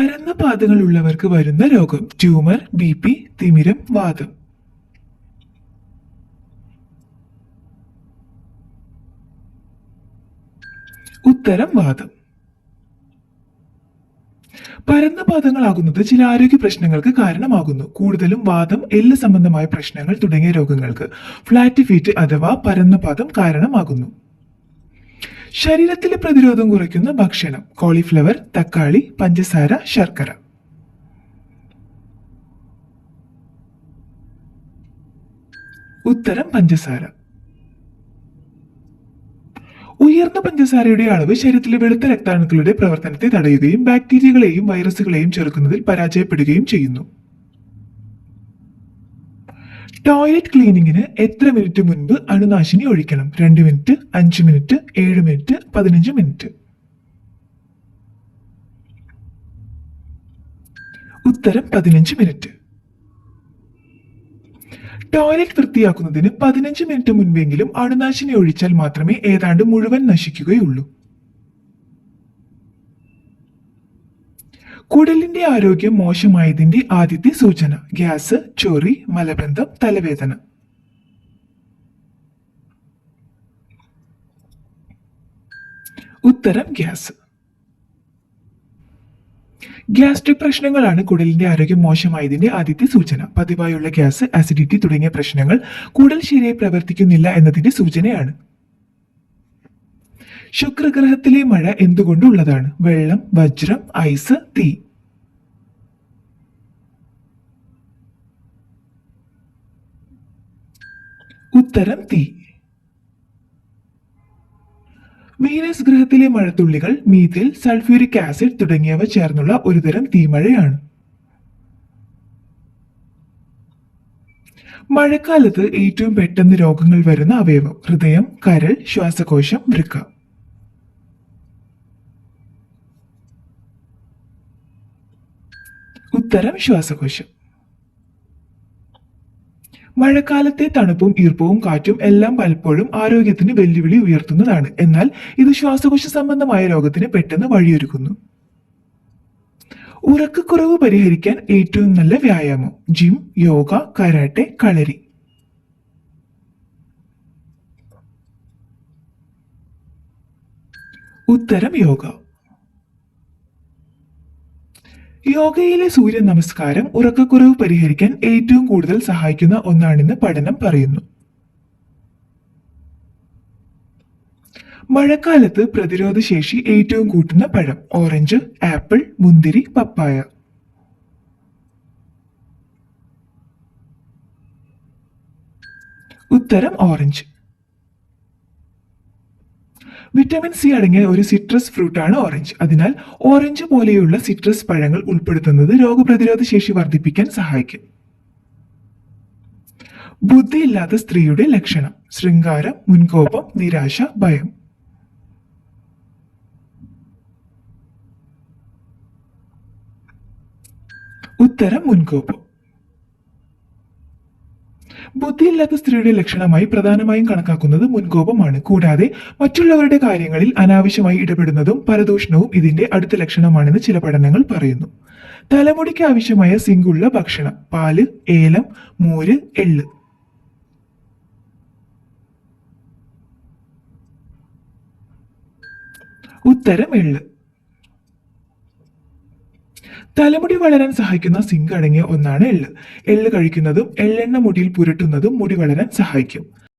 പരന്ന പാദങ്ങൾ ഉള്ളവർക്ക് വരുന്ന രോഗം. ട്യൂമർ, BP, തിമിരം, വാതം. ഉത്തരം വാതം. പരന്ന പാദങ്ങളാകുന്നത് ചില ആരോഗ്യ പ്രശ്നങ്ങൾക്ക് കാരണമാകുന്നു. കൂടുതലും വാതം, എല്ല് സംബന്ധമായ പ്രശ്നങ്ങൾ തുടങ്ങിയ രോഗങ്ങൾക്ക് ഫ്ലാറ്റ് ഫീറ്റ് അഥവാ പരന്ന പാദം കാരണമാകുന്നു. ശരീരത്തിലെ പ്രതിരോധം കുറയ്ക്കുന്ന ഭക്ഷണം. കോളിഫ്ലവർ, തക്കാളി, പഞ്ചസാര, ശർക്കര. ഉത്തരം പഞ്ചസാര. ഉയർന്ന പഞ്ചസാരയുടെ അളവ് ശരീരത്തിലെ വെളുത്ത രക്താണുക്കളുടെ പ്രവർത്തനത്തെ തടയുകയും ബാക്ടീരിയകളെയും വൈറസുകളെയും ചെറുക്കുന്നതിൽ പരാജയപ്പെടുകയും ചെയ്യുന്നു. ടോയ്ലറ്റ് ക്ലീനിങ്ങിന് എത്ര മിനിറ്റ് മുൻപ് അണുനാശിനി ഒഴിക്കണം? 2 മിനിറ്റ്, 5 മിനിറ്റ്, 7 മിനിറ്റ്, 15 മിനിറ്റ്. ഉത്തരം 15 മിനിറ്റ്. ടോയ്ലറ്റ് വൃത്തിയാക്കുന്നതിന് 15 മിനിറ്റ് മുൻപെങ്കിലും അണുനാശിനി ഒഴിച്ചാൽ മാത്രമേ ഏതാണ്ട് മുഴുവൻ നശിക്കുകയുള്ളൂ. കുടലിന്റെ ആരോഗ്യം മോശമായതിന്റെ ആദ്യത്തെ സൂചന. ഗ്യാസ്, ചൊറി, മലബന്ധം, തലവേദന. ഉത്തരം ഗ്യാസ്. ഗ്യാസ്ട്രിക് പ്രശ്നങ്ങളാണ് കുടലിന്റെ ആരോഗ്യം മോശമായതിന്റെ ആദ്യത്തെ സൂചന. പതിവായുള്ള ഗ്യാസ്, ആസിഡിറ്റി തുടങ്ങിയ പ്രശ്നങ്ങൾ കുടൽ ശരിയായി പ്രവർത്തിക്കുന്നില്ല എന്നതിന്റെ സൂചനയാണ്. ശുക്രഗ്രഹത്തിലെ മഴ എന്തുകൊണ്ടുള്ളതാണ്? വെള്ളം, വജ്രം, ഐസ്, തീ. ഉത്തരം തീ. വീനസ് ഗ്രഹത്തിലെ മഴത്തുള്ളികൾ മീഥിൽ, സൾഫ്യൂരിക് ആസിഡ് തുടങ്ങിയവ ചേർന്നുള്ള ഒരുതരം തീമഴയാണ്. മഴക്കാലത്ത് ഏറ്റവും പെട്ടെന്ന് രോഗങ്ങൾ വരുന്ന അവയവം. ഹൃദയം, കരൾ, ശ്വാസകോശം, വൃക്ക. ഉത്തരം ശ്വാസകോശം. മഴക്കാലത്തെ തണുപ്പും ഈർപ്പവും കാറ്റും എല്ലാം പലപ്പോഴും ആരോഗ്യത്തിന് വെല്ലുവിളി ഉയർത്തുന്നതാണ്. എന്നാൽ ഇത് ശ്വാസകോശ സംബന്ധമായ രോഗത്തിന് പെട്ടെന്ന് വഴിയൊരുക്കുന്നു. ഉറക്കക്കുറവ് പരിഹരിക്കാൻ ഏറ്റവും നല്ല വ്യായാമം. ജിം, യോഗ, കരാട്ടെ, കളരി. ഉത്തരം യോഗ. യോഗയിലെ സൂര്യ നമസ്കാരം ഉറക്കക്കുറവ് പരിഹരിക്കാൻ ഏറ്റവും കൂടുതൽ സഹായിക്കുന്ന ഒന്നാണെന്ന് പഠനം പറയുന്നു. മഴക്കാലത്ത് പ്രതിരോധ ശേഷി ഏറ്റവും കൂട്ടുന്ന പഴം. ഓറഞ്ച്, ആപ്പിൾ, മുന്തിരി, പപ്പായ. ഉത്തരം ഓറഞ്ച്. വിറ്റമിൻ സി അടങ്ങിയ ഒരു സിട്രസ് ഫ്രൂട്ടാണ് ഓറഞ്ച്. അതിനാൽ ഓറഞ്ച് പോലെയുള്ള സിട്രസ് പഴങ്ങൾ ഉൾപ്പെടുത്തുന്നത് രോഗപ്രതിരോധ ശേഷി വർദ്ധിപ്പിക്കാൻ സഹായിക്കും. ബുദ്ധിയില്ലാത്ത സ്ത്രീയുടെ ലക്ഷണം. ശൃംഗാരം, മുൻകോപം, നിരാശ, ഭയം. ഉത്തരം മുൻകോപം. ബുദ്ധിയില്ലാത്ത സ്ത്രീയുടെ ലക്ഷണമായി പ്രധാനമായും കണക്കാക്കുന്നത് മുൻകോപമാണ്. കൂടാതെ മറ്റുള്ളവരുടെ കാര്യങ്ങളിൽ അനാവശ്യമായി ഇടപെടുന്നതും പരദൂഷണവും ഇതിന്റെ അടുത്ത ലക്ഷണമാണെന്ന് ചില പഠനങ്ങൾ പറയുന്നു. തലമുടിക്ക് ആവശ്യമായ സിങ്കുള്ള ഭക്ഷണം. പാല്, ഏലം, മോര്, എള്ള്. ഉത്തരം എള്ള്. തലമുടി വളരാൻ സഹായിക്കുന്ന സിങ്ക് അടങ്ങിയ ഒന്നാണ് എള്ള്. എള്ള് കഴിക്കുന്നതും എള്ളെണ്ണ മുടിയിൽ പുരട്ടുന്നതും മുടി വളരാൻ സഹായിക്കും.